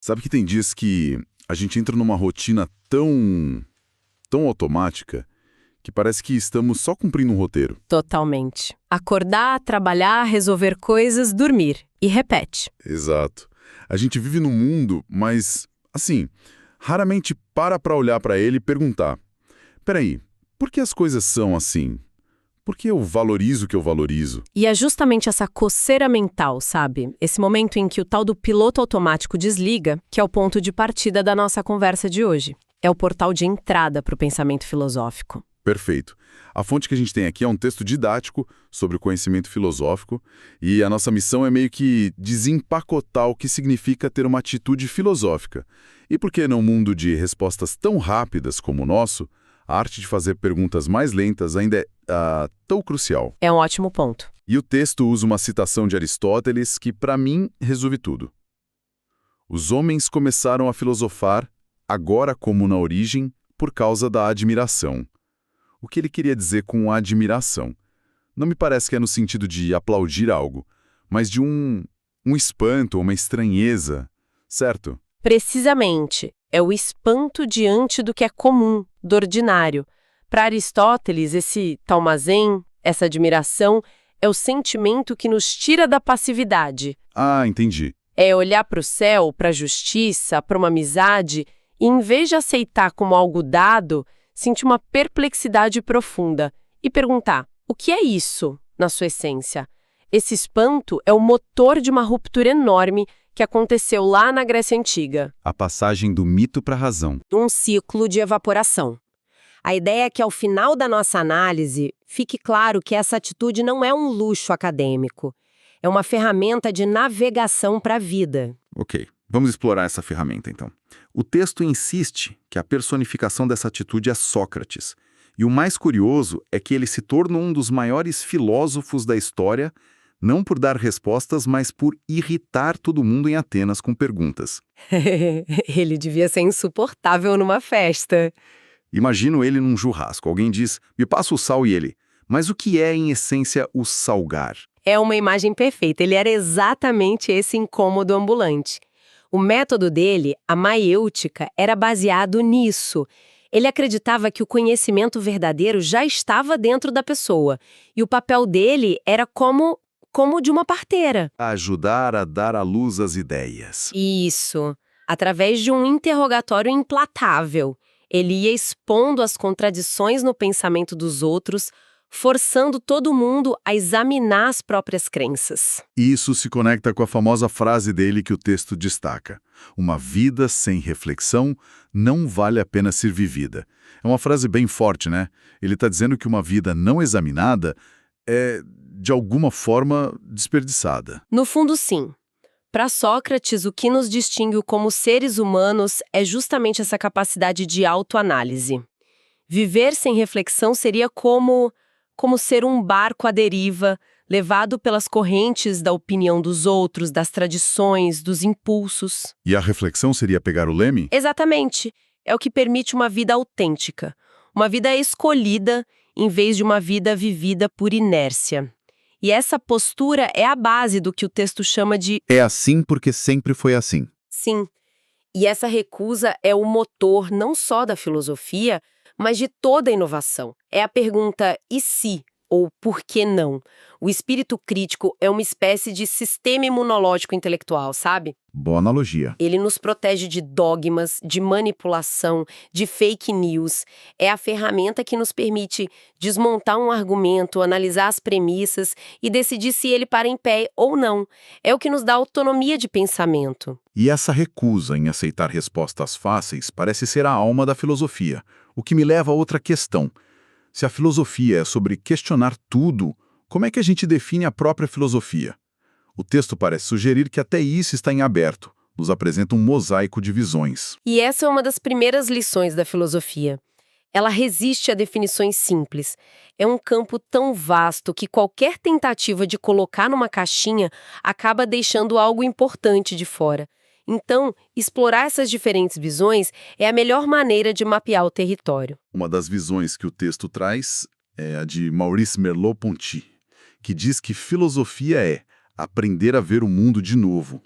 Sabe que tem dias que a gente entra numa rotina tão automática que parece que estamos só cumprindo um roteiro. Totalmente. Acordar, trabalhar, resolver coisas, dormir. E repete. Exato. A gente vive num mundo, mas, assim, raramente para olhar para ele e perguntar: peraí, por que as coisas são assim? Por que eu valorizo o que eu valorizo? E é justamente essa coceira mental, sabe? Esse momento em que o tal do piloto automático desliga, que é o ponto de partida da nossa conversa de hoje. É o portal de entrada para o pensamento filosófico. Perfeito. A fonte que a gente tem aqui é um texto didático sobre o conhecimento filosófico e a nossa missão é meio que desempacotar o que significa ter uma atitude filosófica. E porque num mundo de respostas tão rápidas como o nosso, a arte de fazer perguntas mais lentas ainda é tão crucial. É um ótimo ponto. E o texto usa uma citação de Aristóteles que, para mim, resume tudo. Os homens começaram a filosofar, agora como na origem, por causa da admiração. O que ele queria dizer com admiração? Não me parece que é no sentido de aplaudir algo, mas de um espanto, uma estranheza, certo? Precisamente. É o espanto diante do que é comum, do ordinário. Para Aristóteles, esse talmazen, essa admiração, é o sentimento que nos tira da passividade. Ah, entendi. É olhar para o céu, para a justiça, para uma amizade, e em vez de aceitar como algo dado, sentir uma perplexidade profunda e perguntar: o que é isso, na sua essência? Esse espanto é o motor de uma ruptura enorme que aconteceu lá na Grécia Antiga. A passagem do mito para a razão. Um ciclo de evaporação. A ideia é que, ao final da nossa análise, fique claro que essa atitude não é um luxo acadêmico. É uma ferramenta de navegação para a vida. Ok, vamos explorar essa ferramenta então. O texto insiste que a personificação dessa atitude é Sócrates. E o mais curioso é que ele se torna um dos maiores filósofos da história, não por dar respostas, mas por irritar todo mundo em Atenas com perguntas. Ele devia ser insuportável numa festa. Imagino ele num churrasco. Alguém diz, me passa o sal e ele. Mas o que é, em essência, o salgar? É uma imagem perfeita. Ele era exatamente esse incômodo ambulante. O método dele, a maiêutica, era baseado nisso. Ele acreditava que o conhecimento verdadeiro já estava dentro da pessoa. E o papel dele era como de uma parteira. Ajudar a dar à luz as ideias. Isso. Através de um interrogatório implatável. Ele ia expondo as contradições no pensamento dos outros, forçando todo mundo a examinar as próprias crenças. Isso se conecta com a famosa frase dele que o texto destaca: uma vida sem reflexão não vale a pena ser vivida. É uma frase bem forte, né? Ele está dizendo que uma vida não examinada é, de alguma forma, desperdiçada. No fundo, sim. Para Sócrates, o que nos distingue como seres humanos é justamente essa capacidade de autoanálise. Viver sem reflexão seria como ser um barco à deriva, levado pelas correntes da opinião dos outros, das tradições, dos impulsos. E a reflexão seria pegar o leme? Exatamente. É o que permite uma vida autêntica. Uma vida escolhida, em vez de uma vida vivida por inércia. E essa postura é a base do que o texto chama de é assim porque sempre foi assim. sim. E essa recusa é o motor não só da filosofia, mas de toda a inovação. É a pergunta e se, ou por que não? O espírito crítico é uma espécie de sistema imunológico intelectual, sabe? Boa analogia. Ele nos protege de dogmas, de manipulação, de fake news. É a ferramenta que nos permite desmontar um argumento, analisar as premissas e decidir se ele para em pé ou não. É o que nos dá autonomia de pensamento. E essa recusa em aceitar respostas fáceis parece ser a alma da filosofia, o que me leva a outra questão. Se a filosofia é sobre questionar tudo, como é que a gente define a própria filosofia? O texto parece sugerir que até isso está em aberto, nos apresenta um mosaico de visões. E essa é uma das primeiras lições da filosofia. Ela resiste a definições simples. É um campo tão vasto que qualquer tentativa de colocar numa caixinha acaba deixando algo importante de fora. Então, explorar essas diferentes visões é a melhor maneira de mapear o território. Uma das visões que o texto traz é a de Maurice Merleau-Ponty, que diz que filosofia é aprender a ver o mundo de novo.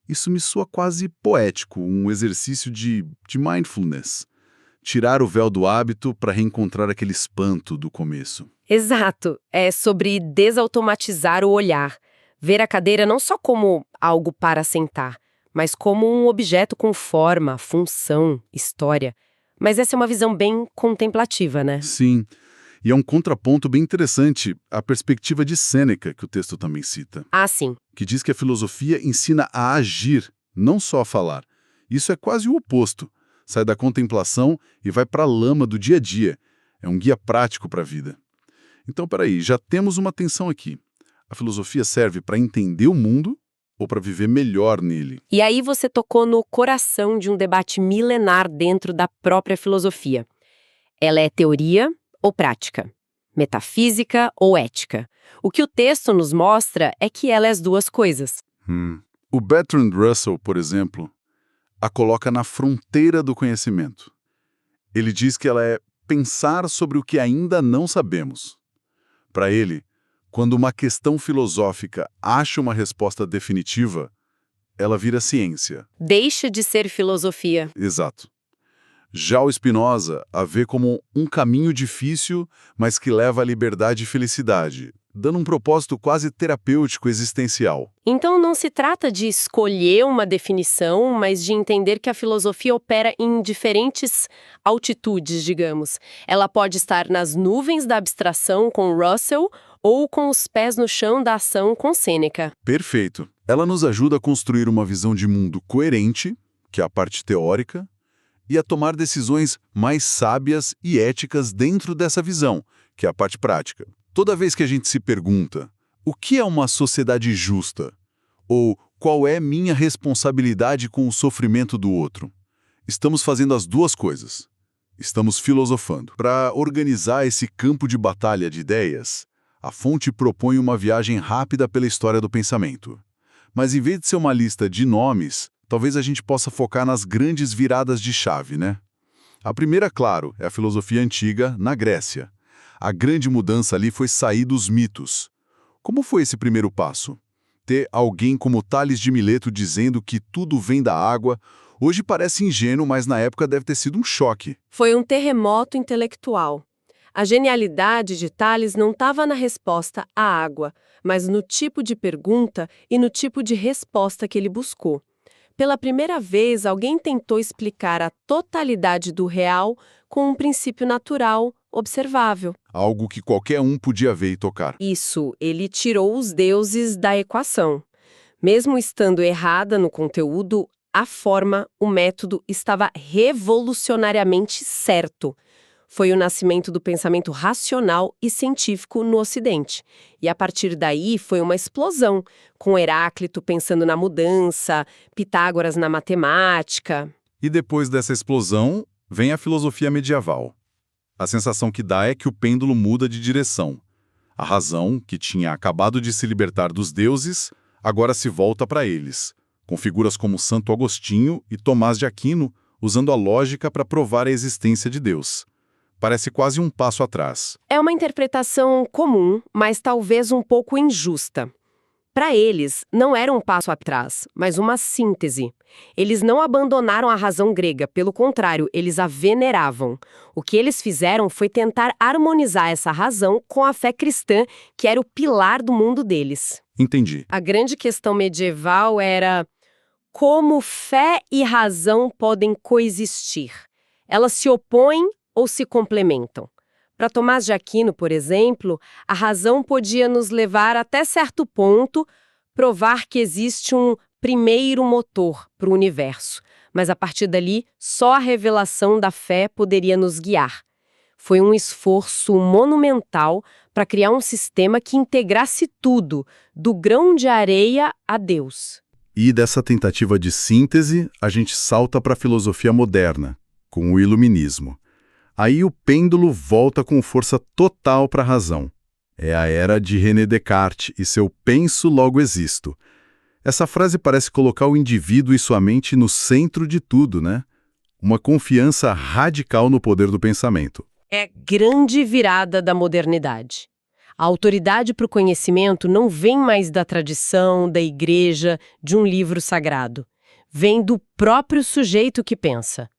Isso me soa quase poético, um exercício de mindfulness. Tirar o véu do hábito para reencontrar aquele espanto do começo. Exato. É sobre desautomatizar o olhar. Ver a cadeira não só como algo para sentar, mas como um objeto com forma, função, história. Mas essa é uma visão bem contemplativa, né? Sim, e é um contraponto bem interessante à perspectiva de Sêneca, que o texto também cita, Ah, sim. que diz que a filosofia ensina a agir, não só a falar. Isso é quase o oposto. Sai da contemplação e vai para a lama do dia a dia. É um guia prático para a vida. Então, peraí, já temos uma tensão aqui. A filosofia serve para entender o mundo ou para viver melhor nele? E aí você tocou no coração de um debate milenar dentro da própria filosofia. Ela é teoria ou prática? Metafísica ou ética? O que o texto nos mostra é que ela é as duas coisas. O Bertrand Russell, por exemplo, a coloca na fronteira do conhecimento. Ele diz que ela é pensar sobre o que ainda não sabemos. Para ele, quando uma questão filosófica acha uma resposta definitiva, ela vira ciência. Deixa de ser filosofia. Exato. Já o Spinoza a vê como um caminho difícil, mas que leva à liberdade e felicidade, dando um propósito quase terapêutico existencial. Então não se trata de escolher uma definição, mas de entender que a filosofia opera em diferentes altitudes, digamos. Ela pode estar nas nuvens da abstração com Russell ou com os pés no chão da ação com Sêneca. Perfeito. Ela nos ajuda a construir uma visão de mundo coerente, que é a parte teórica, e a tomar decisões mais sábias e éticas dentro dessa visão, que é a parte prática. Toda vez que a gente se pergunta, o que é uma sociedade justa? Ou qual é minha responsabilidade com o sofrimento do outro? Estamos fazendo as duas coisas. Estamos filosofando. Para organizar esse campo de batalha de ideias, a fonte propõe uma viagem rápida pela história do pensamento. Mas em vez de ser uma lista de nomes, talvez a gente possa focar nas grandes viradas de chave, né? A primeira, claro, é a filosofia antiga na Grécia. A grande mudança ali foi sair dos mitos. Como foi esse primeiro passo? Ter alguém como Tales de Mileto dizendo que tudo vem da água, hoje parece ingênuo, mas na época deve ter sido um choque. Foi um terremoto intelectual. A genialidade de Tales não estava na resposta à água, mas no tipo de pergunta e no tipo de resposta que ele buscou. Pela primeira vez, alguém tentou explicar a totalidade do real com um princípio natural, observável. Algo que qualquer um podia ver e tocar. Isso, ele tirou os deuses da equação. Mesmo estando errada no conteúdo, a forma, o método estava revolucionariamente certo. Foi o nascimento do pensamento racional e científico no Ocidente. E a partir daí foi uma explosão, com Heráclito pensando na mudança, Pitágoras na matemática. E depois dessa explosão, vem a filosofia medieval. A sensação que dá é que o pêndulo muda de direção. A razão, que tinha acabado de se libertar dos deuses, agora se volta para eles, com figuras como Santo Agostinho e Tomás de Aquino usando a lógica para provar a existência de Deus. Parece quase um passo atrás. É uma interpretação comum, mas talvez um pouco injusta. Para eles, não era um passo atrás, mas uma síntese. Eles não abandonaram a razão grega, pelo contrário, eles a veneravam. O que eles fizeram foi tentar harmonizar essa razão com a fé cristã, que era o pilar do mundo deles. Entendi. A grande questão medieval era como fé e razão podem coexistir. Elas se opõem ou se complementam. Para Tomás de Aquino, por exemplo, a razão podia nos levar até certo ponto, provar que existe um primeiro motor para o universo, mas a partir dali, só a revelação da fé poderia nos guiar. Foi um esforço monumental para criar um sistema que integrasse tudo, do grão de areia a Deus. E dessa tentativa de síntese, a gente salta para a filosofia moderna, com o iluminismo. Aí o pêndulo volta com força total para a razão. É a era de René Descartes e seu penso logo existo. Essa frase parece colocar o indivíduo e sua mente no centro de tudo, né? Uma confiança radical no poder do pensamento. É grande virada da modernidade. A autoridade para o conhecimento não vem mais da tradição, da igreja, de um livro sagrado. Vem do próprio sujeito que pensa.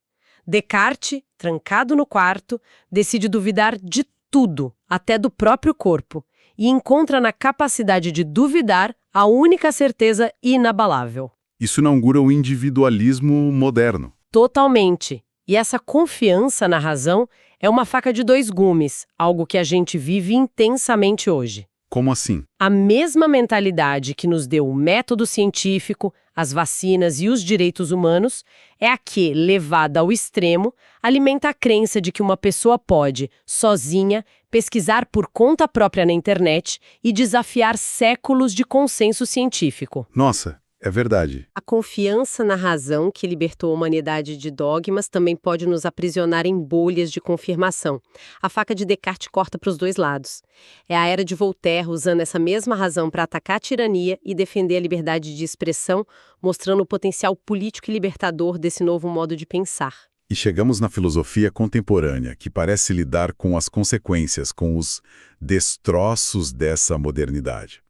Descartes, trancado no quarto, decide duvidar de tudo, até do próprio corpo, e encontra na capacidade de duvidar a única certeza inabalável. Isso inaugura o individualismo moderno. Totalmente. E essa confiança na razão é uma faca de dois gumes, algo que a gente vive intensamente hoje. Como assim? A mesma mentalidade que nos deu o método científico, as vacinas e os direitos humanos é a que, levada ao extremo, alimenta a crença de que uma pessoa pode, sozinha, pesquisar por conta própria na internet e desafiar séculos de consenso científico. Nossa, é verdade. A confiança na razão que libertou a humanidade de dogmas também pode nos aprisionar em bolhas de confirmação. A faca de Descartes corta para os dois lados. É a era de Voltaire usando essa mesma razão para atacar a tirania e defender a liberdade de expressão, mostrando o potencial político e libertador desse novo modo de pensar. E chegamos na filosofia contemporânea, que parece lidar com as consequências, com os destroços dessa modernidade.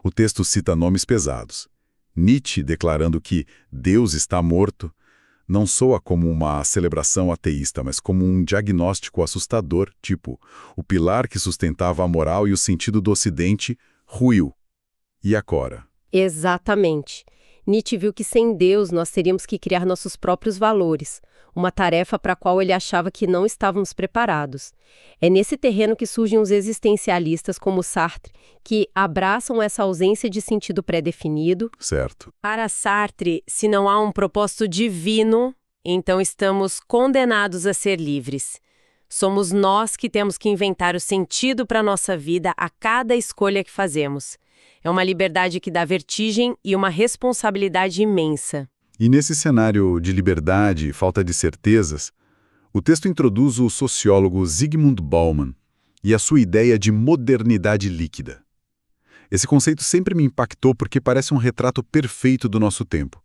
O texto cita nomes pesados. Nietzsche declarando que Deus está morto não soa como uma celebração ateísta, mas como um diagnóstico assustador, tipo, o pilar que sustentava a moral e o sentido do Ocidente ruiu. E agora? Exatamente. Nietzsche viu que sem Deus nós teríamos que criar nossos próprios valores, uma tarefa para a qual ele achava que não estávamos preparados. É nesse terreno que surgem os existencialistas como Sartre, que abraçam essa ausência de sentido pré-definido. Certo. Para Sartre, se não há um propósito divino, então estamos condenados a ser livres. Somos nós que temos que inventar o sentido para a nossa vida a cada escolha que fazemos. É uma liberdade que dá vertigem e uma responsabilidade imensa. E nesse cenário de liberdade e falta de certezas, o texto introduz o sociólogo Zygmunt Bauman e a sua ideia de modernidade líquida. Esse conceito sempre me impactou porque parece um retrato perfeito do nosso tempo.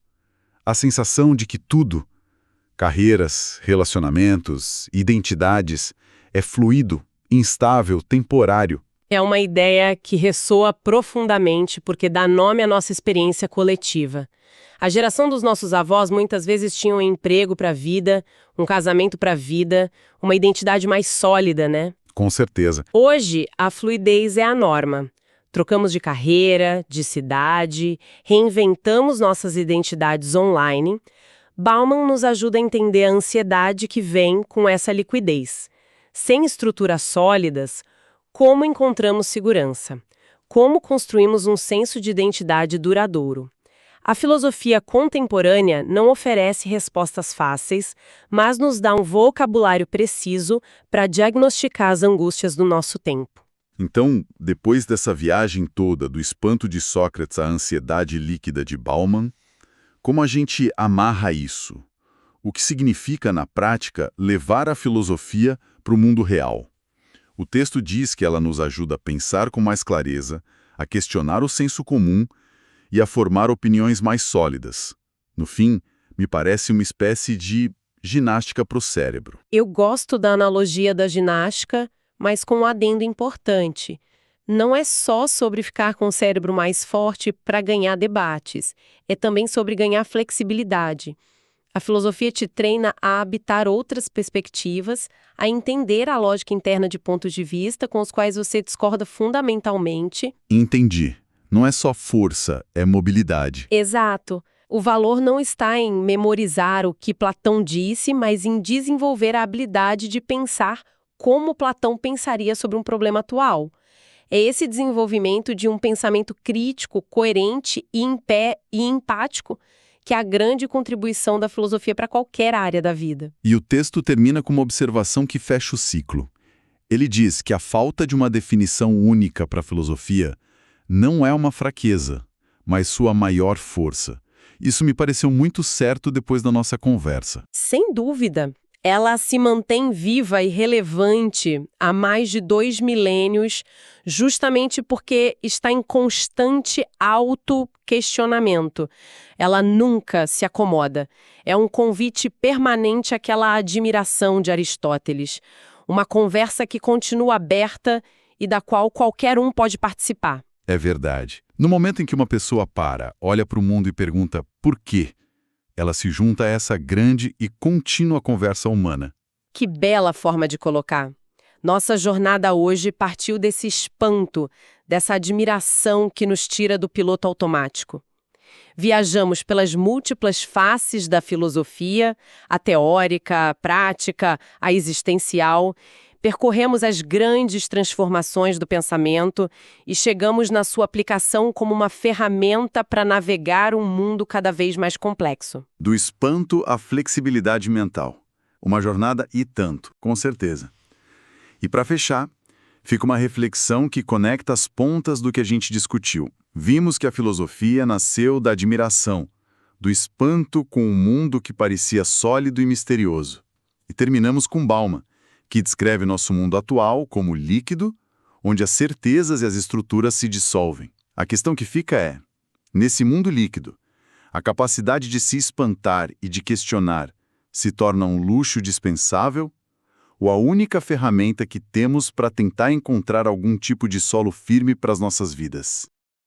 A sensação de que tudo, carreiras, relacionamentos, identidades, é fluido, instável, temporário. É uma ideia que ressoa profundamente porque dá nome à nossa experiência coletiva. A geração dos nossos avós muitas vezes tinha um emprego para a vida, um casamento para a vida, uma identidade mais sólida, né? Com certeza. Hoje, a fluidez é a norma. Trocamos de carreira, de cidade, reinventamos nossas identidades online. Bauman nos ajuda a entender a ansiedade que vem com essa liquidez. Sem estruturas sólidas, como encontramos segurança? Como construímos um senso de identidade duradouro? A filosofia contemporânea não oferece respostas fáceis, mas nos dá um vocabulário preciso para diagnosticar as angústias do nosso tempo. Então, depois dessa viagem toda do espanto de Sócrates à ansiedade líquida de Bauman, como a gente amarra isso? O que significa, na prática, levar a filosofia para o mundo real? O texto diz que ela nos ajuda a pensar com mais clareza, a questionar o senso comum e a formar opiniões mais sólidas. No fim, me parece uma espécie de ginástica para o cérebro. Eu gosto da analogia da ginástica, mas com um adendo importante. Não é só sobre ficar com o cérebro mais forte para ganhar debates, é também sobre ganhar flexibilidade. A filosofia te treina a habitar outras perspectivas, a entender a lógica interna de pontos de vista com os quais você discorda fundamentalmente. Entendi. Não é só força, é mobilidade. Exato. O valor não está em memorizar o que Platão disse, mas em desenvolver a habilidade de pensar como Platão pensaria sobre um problema atual. É esse desenvolvimento de um pensamento crítico, coerente e em pé e empático que é a grande contribuição da filosofia para qualquer área da vida. E o texto termina com uma observação que fecha o ciclo. Ele diz que a falta de uma definição única para a filosofia não é uma fraqueza, mas sua maior força. Isso me pareceu muito certo depois da nossa conversa. Sem dúvida. Ela se mantém viva e relevante há mais de 2 milênios, justamente porque está em constante auto-questionamento. Ela nunca se acomoda. É um convite permanente àquela admiração de Aristóteles. Uma conversa que continua aberta e da qual qualquer um pode participar. É verdade. No momento em que uma pessoa para, olha para o mundo e pergunta por quê, ela se junta a essa grande e contínua conversa humana. Que bela forma de colocar. Nossa jornada hoje partiu desse espanto, dessa admiração que nos tira do piloto automático. Viajamos pelas múltiplas faces da filosofia, a teórica, a prática, a existencial, percorremos as grandes transformações do pensamento e chegamos na sua aplicação como uma ferramenta para navegar um mundo cada vez mais complexo. Do espanto à flexibilidade mental. Uma jornada e tanto, com certeza. E para fechar, fica uma reflexão que conecta as pontas do que a gente discutiu. Vimos que a filosofia nasceu da admiração, do espanto com um mundo que parecia sólido e misterioso. E terminamos com Bauman, que descreve nosso mundo atual como líquido, onde as certezas e as estruturas se dissolvem. A questão que fica é, nesse mundo líquido, a capacidade de se espantar e de questionar se torna um luxo dispensável ou a única ferramenta que temos para tentar encontrar algum tipo de solo firme para as nossas vidas?